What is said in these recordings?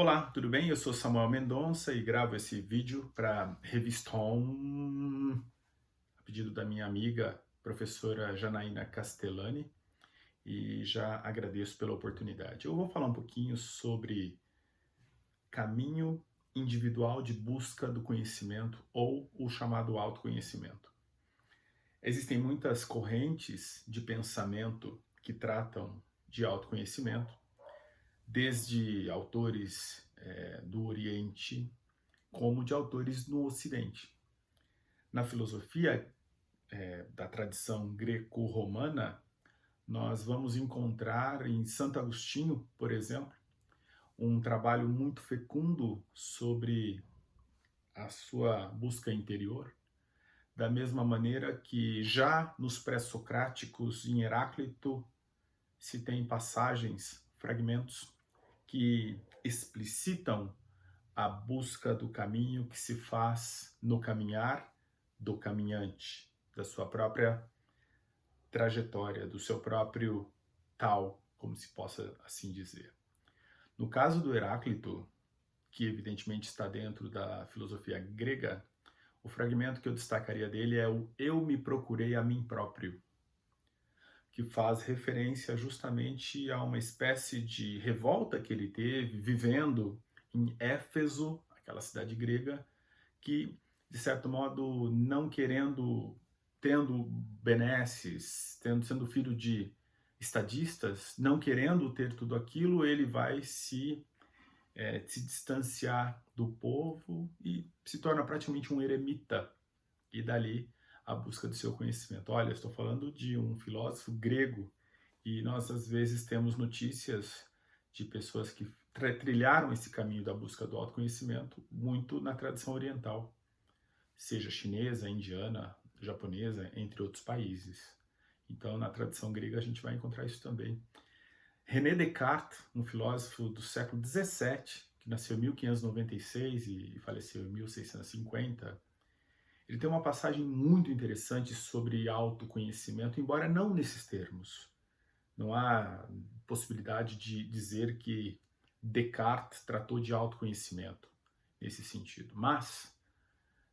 Olá, tudo bem? Eu sou Samuel Mendonça e gravo esse vídeo para a Revista Home, a pedido da minha amiga, professora Janaína Castellani, e já agradeço pela oportunidade. Eu vou falar um pouquinho sobre caminho individual de busca do conhecimento ou o chamado autoconhecimento. Existem muitas correntes de pensamento que tratam de autoconhecimento, desde autores do Oriente como de autores no Ocidente. Na filosofia da tradição greco-romana, nós vamos encontrar em Santo Agostinho, por exemplo, um trabalho muito fecundo sobre a sua busca interior, da mesma maneira que já nos pré-socráticos, em Heráclito, se tem passagens, fragmentos, que explicitam a busca do caminho que se faz no caminhar do caminhante, da sua própria trajetória, do seu próprio tal, como se possa assim dizer. No caso do Heráclito, que evidentemente está dentro da filosofia grega, o fragmento que eu destacaria dele é o Eu me procurei a mim próprio, que faz referência justamente a uma espécie de revolta que ele teve vivendo em Éfeso, aquela cidade grega, que, de certo modo, não querendo, tendo benesses, sendo filho de estadistas, não querendo ter tudo aquilo, ele vai se distanciar do povo e se torna praticamente um eremita. E dali a busca do seu conhecimento. Olha, estou falando de um filósofo grego e nós às vezes temos notícias de pessoas que trilharam esse caminho da busca do autoconhecimento muito na tradição oriental, seja chinesa, indiana, japonesa, entre outros países. Então, na tradição grega, a gente vai encontrar isso também. René Descartes, um filósofo do século XVII, que nasceu em 1596 e faleceu em 1650, ele tem uma passagem muito interessante sobre autoconhecimento, embora não nesses termos. Não há possibilidade de dizer que Descartes tratou de autoconhecimento nesse sentido. Mas,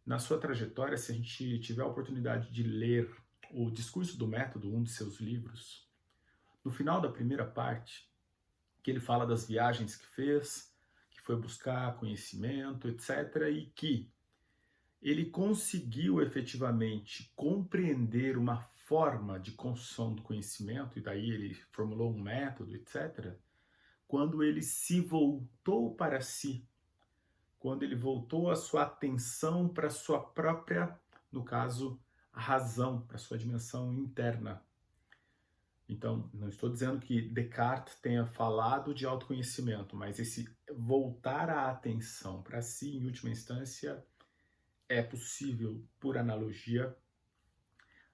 na sua trajetória, se a gente tiver a oportunidade de ler o Discurso do Método, um de seus livros, no final da primeira parte, que ele fala das viagens que fez, que foi buscar conhecimento, etc., e que ele conseguiu efetivamente compreender uma forma de construção do conhecimento, e daí ele formulou um método, etc., quando ele se voltou para si, quando ele voltou a sua atenção para a sua própria, no caso, razão, para a sua dimensão interna. Então, não estou dizendo que Descartes tenha falado de autoconhecimento, mas esse voltar a atenção para si, em última instância, é possível, por analogia,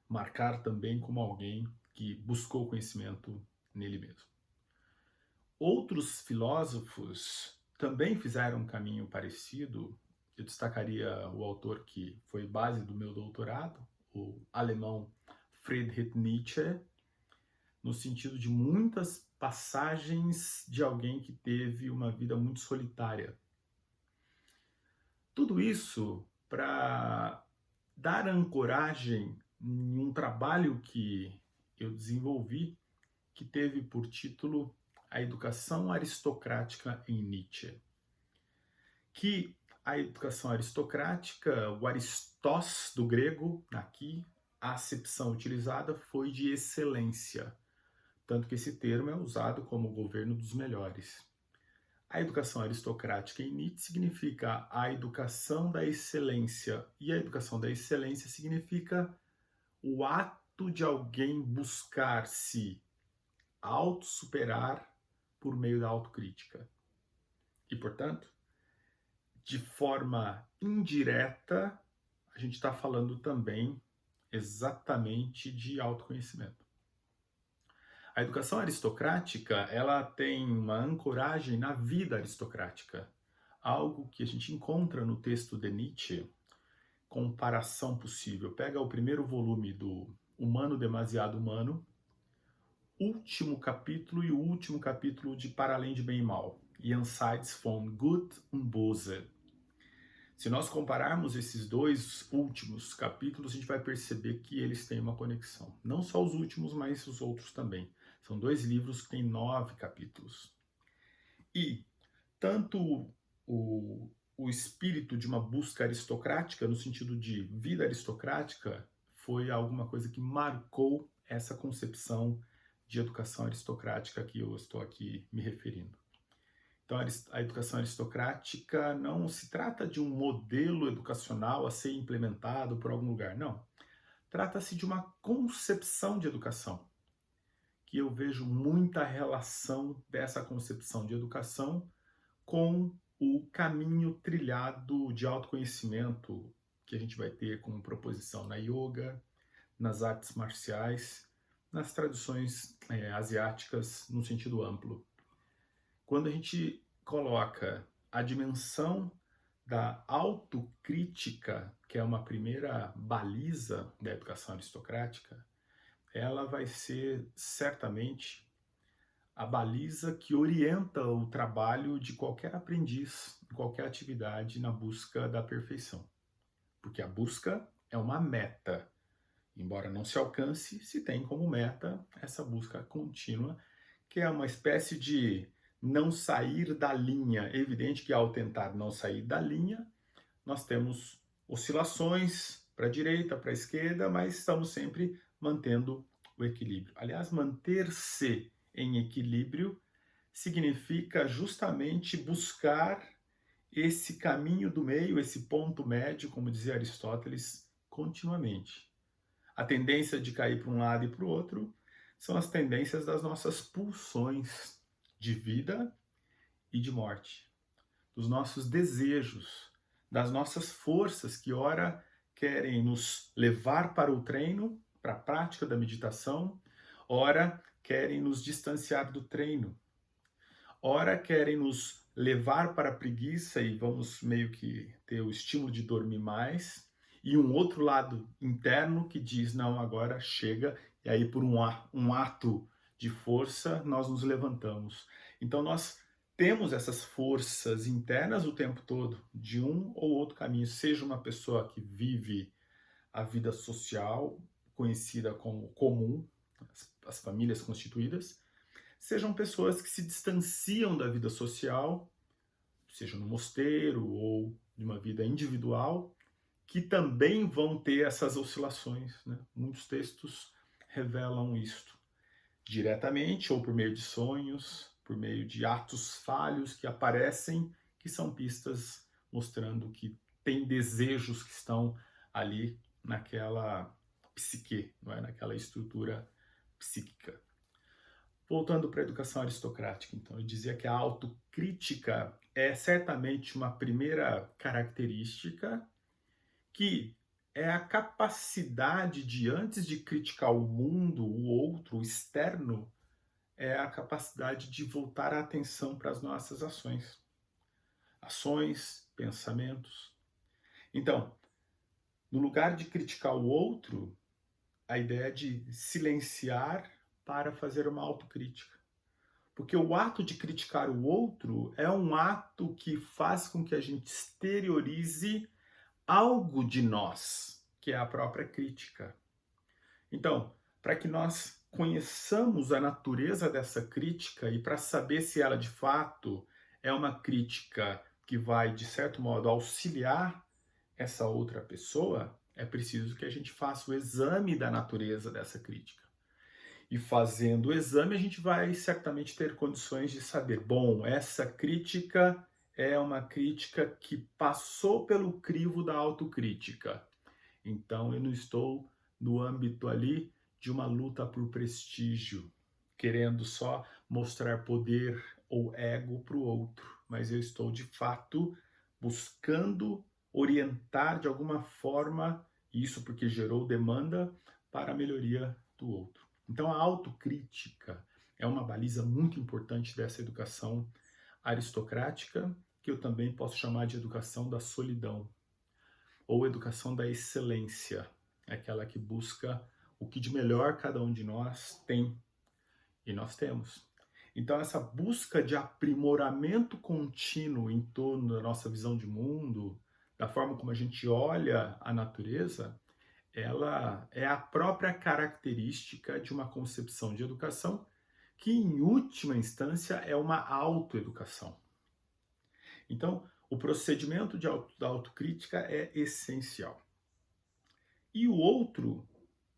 marcar também como alguém que buscou conhecimento nele mesmo. Outros filósofos também fizeram um caminho parecido. Eu destacaria o autor que foi base do meu doutorado, o alemão Friedrich Nietzsche, no sentido de muitas passagens de alguém que teve uma vida muito solitária. Tudo isso para dar ancoragem em um trabalho que eu desenvolvi, que teve por título A Educação Aristocrática em Nietzsche. Que a educação aristocrática, o aristós do grego, aqui, a acepção utilizada foi de excelência, tanto que esse termo é usado como o governo dos melhores. A educação aristocrática em Nietzsche significa a educação da excelência, e a educação da excelência significa o ato de alguém buscar se autossuperar por meio da autocrítica. E, portanto, de forma indireta, a gente está falando também exatamente de autoconhecimento. A educação aristocrática, ela tem uma ancoragem na vida aristocrática, algo que a gente encontra no texto de Nietzsche, comparação possível. Pega o primeiro volume do Humano Demasiado Humano, último capítulo e o último capítulo de Para Além de Bem e Mal, Jenseits von Gut und Böse. Se nós compararmos esses dois últimos capítulos, a gente vai perceber que eles têm uma conexão. Não só os últimos, mas os outros também. São dois livros que têm 9 capítulos. E tanto o espírito de uma busca aristocrática, no sentido de vida aristocrática, foi alguma coisa que marcou essa concepção de educação aristocrática que eu estou aqui me referindo. Então, a educação aristocrática não se trata de um modelo educacional a ser implementado por algum lugar, não. Trata-se de uma concepção de educação, que eu vejo muita relação dessa concepção de educação com o caminho trilhado de autoconhecimento que a gente vai ter como proposição na yoga, nas artes marciais, nas tradições asiáticas no sentido amplo. Quando a gente coloca a dimensão da autocrítica, que é uma primeira baliza da educação aristocrática, ela vai ser certamente a baliza que orienta o trabalho de qualquer aprendiz, em qualquer atividade na busca da perfeição. Porque a busca é uma meta. Embora não se alcance, se tem como meta essa busca contínua, que é uma espécie de não sair da linha. É evidente que ao tentar não sair da linha, nós temos oscilações para a direita, para a esquerda, mas estamos sempre mantendo o equilíbrio. Aliás, manter-se em equilíbrio significa justamente buscar esse caminho do meio, esse ponto médio, como dizia Aristóteles, continuamente. A tendência de cair para um lado e para o outro são as tendências das nossas pulsões de vida e de morte, dos nossos desejos, das nossas forças que ora querem nos levar para o treino, para a prática da meditação, ora querem nos distanciar do treino, ora querem nos levar para a preguiça e vamos meio que ter o estímulo de dormir mais, e um outro lado interno que diz, não, agora chega, e aí por um ato de força nós nos levantamos. Então nós temos essas forças internas o tempo todo, de um ou outro caminho, seja uma pessoa que vive a vida social, conhecida como comum, as famílias constituídas, sejam pessoas que se distanciam da vida social, seja no mosteiro ou de uma vida individual, que também vão ter essas oscilações, né? Muitos textos revelam isto, diretamente ou por meio de sonhos, por meio de atos falhos que aparecem, que são pistas mostrando que tem desejos que estão ali naquela psique, não é? Naquela estrutura psíquica. Voltando para a educação aristocrática, então, eu dizia que a autocrítica é certamente uma primeira característica que é a capacidade de, antes de criticar o mundo, o outro, o externo, é a capacidade de voltar a atenção para as nossas ações. Ações, pensamentos. Então, no lugar de criticar o outro, a ideia é de silenciar para fazer uma autocrítica. Porque o ato de criticar o outro é um ato que faz com que a gente exteriorize algo de nós, que é a própria crítica. Então, para que nós conheçamos a natureza dessa crítica e para saber se ela de fato é uma crítica que vai, de certo modo, auxiliar essa outra pessoa, é preciso que a gente faça o exame da natureza dessa crítica. E fazendo o exame, a gente vai certamente ter condições de saber, bom, essa crítica é uma crítica que passou pelo crivo da autocrítica. Então eu não estou no âmbito ali de uma luta por prestígio, querendo só mostrar poder ou ego para o outro, mas eu estou de fato buscando orientar de alguma forma, isso porque gerou demanda, para a melhoria do outro. Então a autocrítica é uma baliza muito importante dessa educação aristocrática, que eu também posso chamar de educação da solidão, ou educação da excelência, aquela que busca o que de melhor cada um de nós tem E nós temos. Então, essa busca de aprimoramento contínuo em torno da nossa visão de mundo, da forma como a gente olha a natureza, ela é a própria característica de uma concepção de educação que, em última instância, é uma autoeducação. Então, o procedimento da autocrítica é essencial. E o outro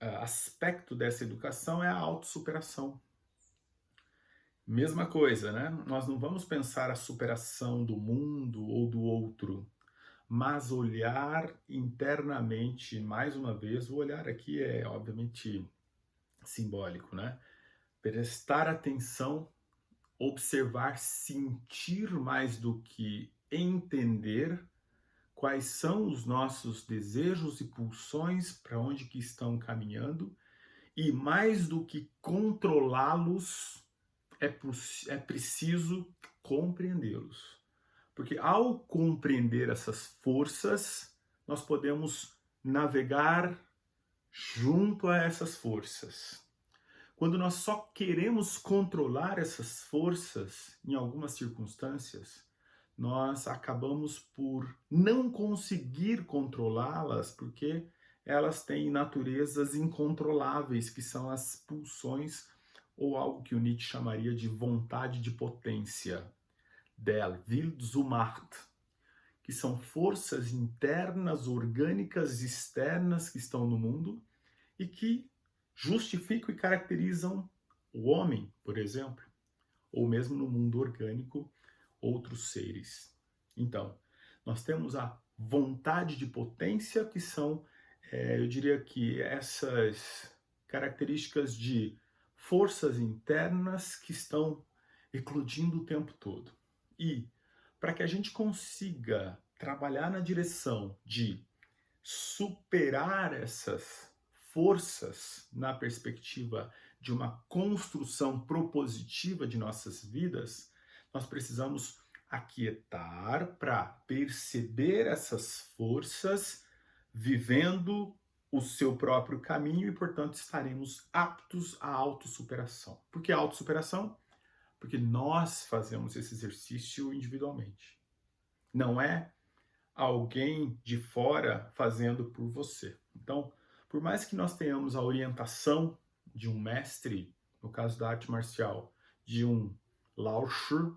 aspecto dessa educação é a autossuperação. Mesma coisa, né? Nós não vamos pensar a superação do mundo ou do outro, mas olhar internamente, mais uma vez, o olhar aqui é obviamente simbólico, né? Prestar atenção, observar, sentir mais do que entender quais são os nossos desejos e pulsões, para onde que estão caminhando, e mais do que controlá-los, é preciso compreendê-los. Porque ao compreender essas forças, nós podemos navegar junto a essas forças. Quando nós só queremos controlar essas forças, em algumas circunstâncias, nós acabamos por não conseguir controlá-las, porque elas têm naturezas incontroláveis, que são as pulsões, ou algo que o Nietzsche chamaria de vontade de potência, der Willensmacht, que são forças internas, orgânicas, externas que estão no mundo e que justificam e caracterizam o homem, por exemplo, ou mesmo no mundo orgânico, outros seres. Então, nós temos a vontade de potência, que são, eu diria que essas características de forças internas que estão eclodindo o tempo todo. E para que a gente consiga trabalhar na direção de superar essas forças na perspectiva de uma construção propositiva de nossas vidas, nós precisamos aquietar para perceber essas forças vivendo o seu próprio caminho e, portanto, estaremos aptos à autossuperação. Por que autossuperação? Porque nós fazemos esse exercício individualmente. Não é alguém de fora fazendo por você. Então, por mais que nós tenhamos a orientação de um mestre, no caso da arte marcial, de um Lao Shi,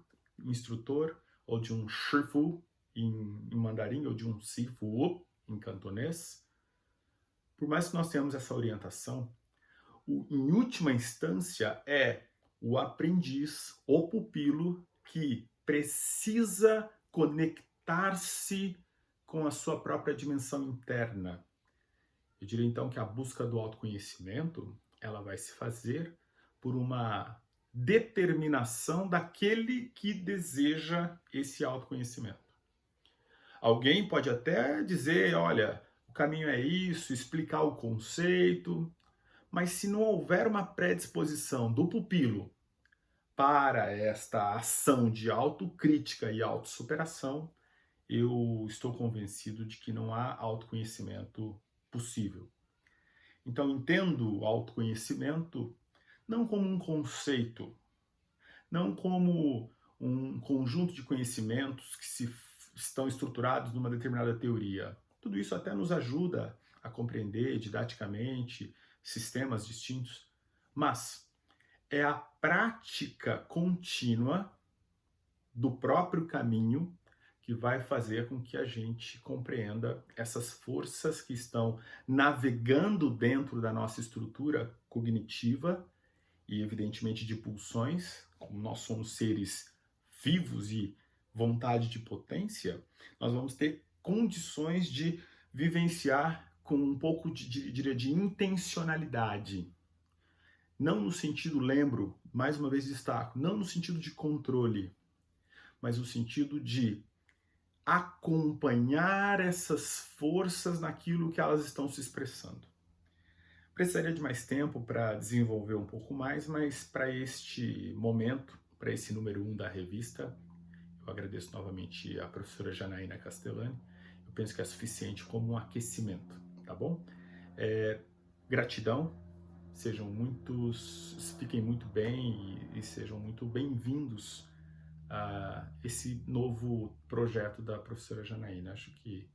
instrutor, ou de um Shifu em mandarim, ou de um Sifu em cantonês, por mais que nós tenhamos essa orientação, em última instância é o aprendiz, o pupilo, que precisa conectar-se com a sua própria dimensão interna. Eu diria então que a busca do autoconhecimento, ela vai se fazer por uma determinação daquele que deseja esse autoconhecimento. Alguém pode até dizer, olha, o caminho é isso, explicar o conceito, mas se não houver uma predisposição do pupilo para esta ação de autocrítica e autossuperação, eu estou convencido de que não há autoconhecimento possível. Então, entendo o autoconhecimento não como um conceito, não como um conjunto de conhecimentos que estão estruturados numa determinada teoria. Tudo isso até nos ajuda a compreender didaticamente sistemas distintos, mas é a prática contínua do próprio caminho que vai fazer com que a gente compreenda essas forças que estão navegando dentro da nossa estrutura cognitiva e, evidentemente, de pulsões. Como nós somos seres vivos e vontade de potência, nós vamos ter condições de vivenciar com um pouco de intencionalidade. Não no sentido, lembro, mais uma vez destaco, não no sentido de controle, mas no sentido de acompanhar essas forças naquilo que elas estão se expressando. Precisaria de mais tempo para desenvolver um pouco mais, mas para este momento, para esse número 1 da revista, eu agradeço novamente a professora Janaína Castellani. Eu penso que é suficiente como um aquecimento, tá bom? Gratidão, fiquem muito bem e sejam muito bem-vindos a esse novo projeto da professora Janaína. Acho que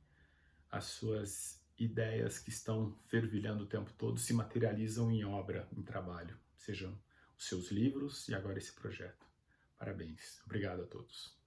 as suas ideias que estão fervilhando o tempo todo se materializam em obra, em trabalho, sejam os seus livros e agora esse projeto. Parabéns. Obrigado a todos.